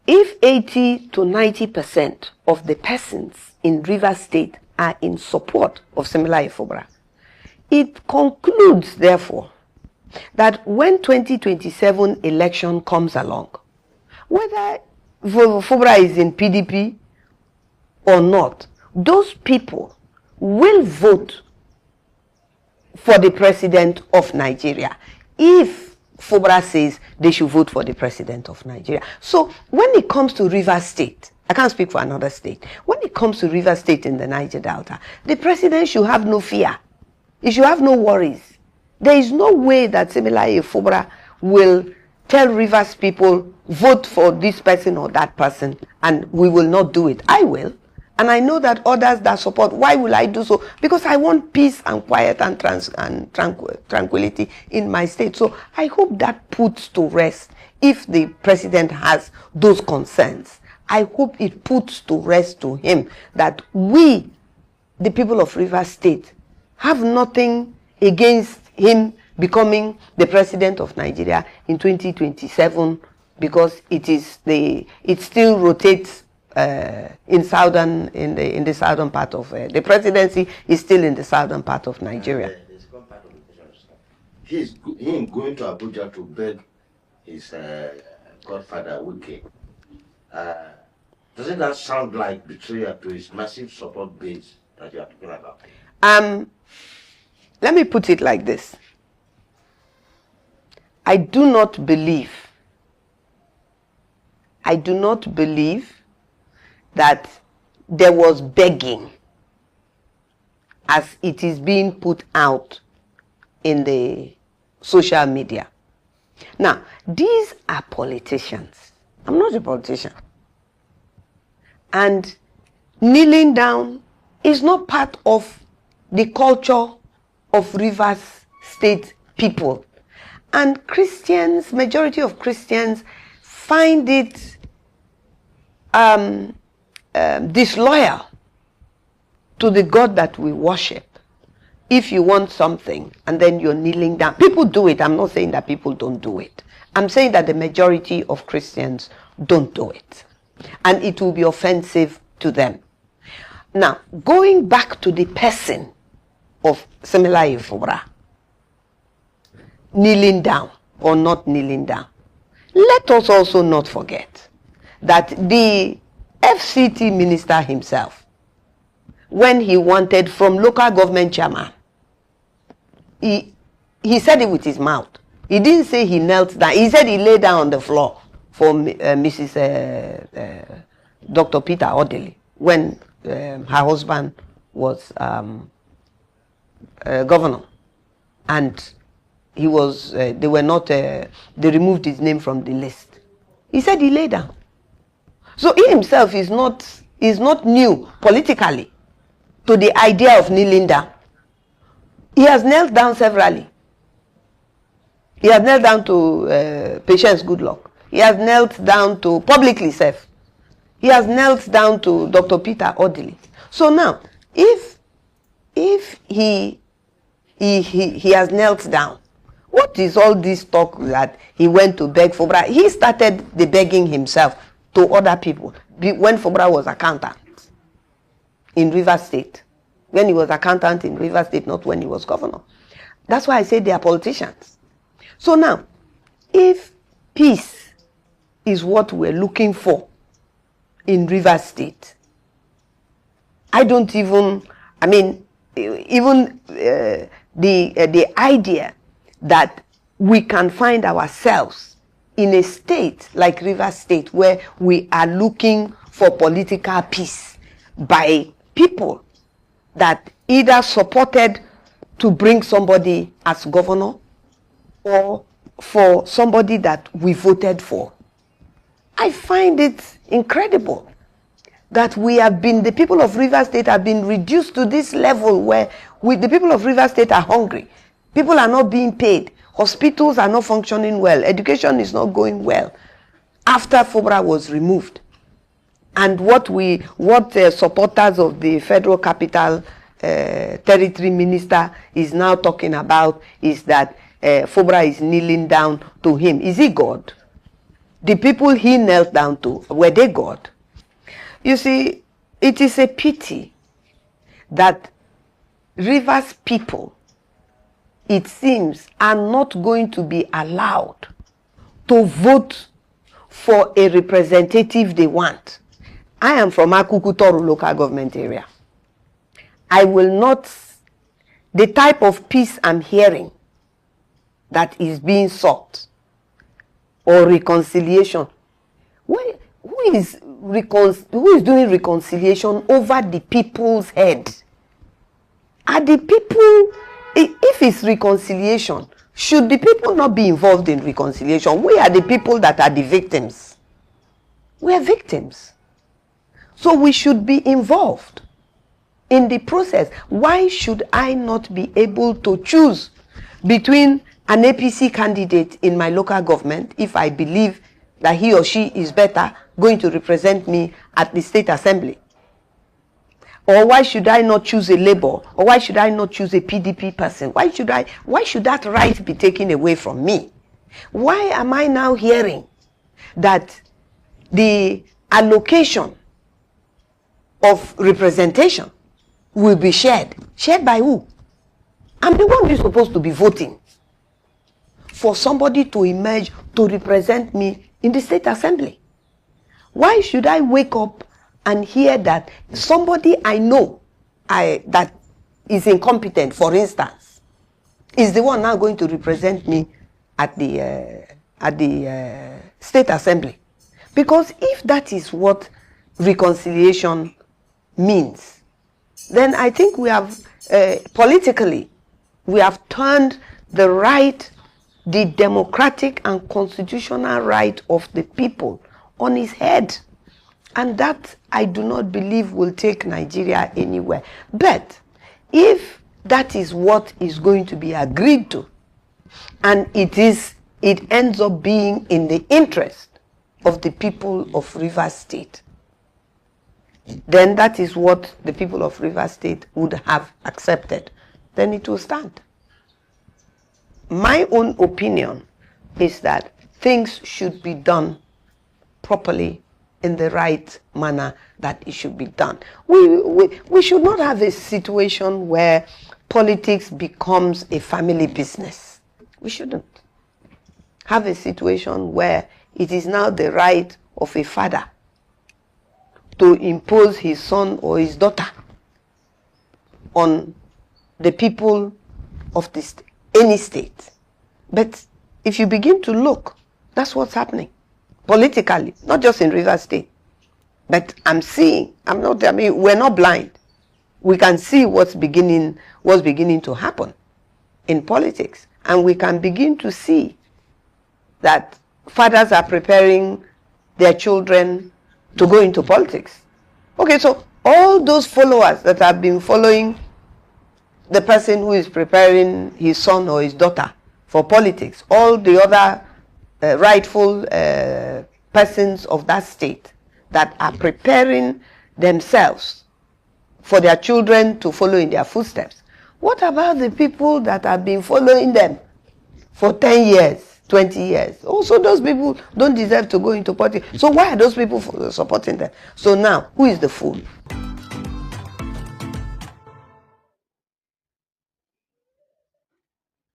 if 80 to 90% of the persons in Rivers State are in support of Similai Fubara, it concludes, therefore, that when 2027 election comes along, whether Fubara is in PDP or not, those people will vote for the president of Nigeria if Fubara says they should vote for the president of Nigeria. So when it comes to Rivers State, I can't speak for another state. When it comes to Rivers State in the Niger Delta, the president should have no fear. He should have no worries. There is no way that Similai Fubara will tell Rivers people, vote for this person or that person, and we will not do it. I will. And I know that others that support, why will I do so? Because I want peace and quiet and tranquility in my state. So I hope that puts to rest, if the president has those concerns, I hope it puts to rest to him that we, the people of Rivers State, have nothing against him becoming the president of Nigeria in 2027, because it still rotates in the southern part of the presidency is still in the southern part of Nigeria. He's going to Abuja to beg his godfather Wike. Doesn't that sound like betrayal to his massive support base that you are talking about? Let me put it like this. I do not believe that there was begging as it is being put out in the social media. Now, these are politicians. I'm not a politician. And kneeling down is not part of the culture of Rivers State people. And Christians, majority of Christians, find it disloyal to the God that we worship. If you want something and then you're kneeling down, people do it. I'm not saying that people don't do it. I'm saying that the majority of Christians don't do it. And it will be offensive to them. Now, going back to the person of Similai Fubara, kneeling down or not kneeling down, let us also not forget that the FCT minister himself, when he wanted from local government chairman, he said it with his mouth. He didn't say he knelt down. He said he lay down on the floor for Mrs. Dr. Peter Odili when her husband was governor, and he was they were not they removed his name from the list. He said he lay down. So he himself is not new politically to the idea of kneeling down. He has knelt down severally. He has knelt down to Patience Goodluck. He has knelt down to publicly self. He has knelt down to Dr. Peter Odili. So now, if he has knelt down, what is all this talk that he went to beg Fubara? He started the begging himself to other people when Fubara was accountant in Rivers State. When he was accountant in Rivers State, not when he was governor. That's why I say they are politicians. So now, if peace is what we're looking for in Rivers State, I don't even, I mean, even the idea that we can find ourselves in a state like Rivers State where we are looking for political peace by people that either supported to bring somebody as governor or for somebody that we voted for. I find it incredible that we have been, the people of Rivers State have been reduced to this level where the people of Rivers State are hungry. People are not being paid. Hospitals are not functioning well. Education is not going well after Fubara was removed. And what supporters of the Federal Capital Territory Minister is now talking about is that Fubara is kneeling down to him. Is he God? the people he knelt down to, were they God? You see, it is a pity that Rivers people, it seems, are not going to be allowed to vote for a representative they want. I am from Akukutoru local government area. I will not, the type of peace I'm hearing that is being sought, or reconciliation. Who is doing reconciliation over the people's head? Are the people, if it's reconciliation, should the people not be involved in reconciliation? We are the people that are the victims. We are victims. So we should be involved in the process. Why should I not be able to choose between an APC candidate in my local government if I believe that he or she is better going to represent me at the state assembly? Or why should I not choose a Labour? Or why should I not choose a PDP person? Why should that right be taken away from me? Why am I now hearing that the allocation of representation will be shared? Shared by who? I'm the one who's supposed to be voting for somebody to emerge to represent me in the state assembly. Why should I wake up and hear that somebody I know that is incompetent, for instance, is the one now going to represent me at the state assembly? Because if that is what reconciliation means, then I think we have, politically, we have turned the right, the democratic and constitutional right of the people on its head. And that, I do not believe, will take Nigeria anywhere. But if that is what is going to be agreed to, and it ends up being in the interest of the people of Rivers State, then that is what the people of Rivers State would have accepted. Then it will stand. My own opinion is that things should be done properly, in the right manner that it should be done. We should not have a situation where politics becomes a family business. We shouldn't have a situation where it is now the right of a father to impose his son or his daughter on the people of any state. But if you begin to look, that's what's happening politically, not just in Rivers State. But we're not blind. We can see what's beginning to happen in politics. And we can begin to see that fathers are preparing their children to go into politics. Okay, so all those followers that have been following the person who is preparing his son or his daughter for politics, all the other rightful persons of that state that are preparing themselves for their children to follow in their footsteps. What about the people that have been following them for 10 years, 20 years? Also, those people don't deserve to go into politics. So why are those people supporting them? So now, who is the fool?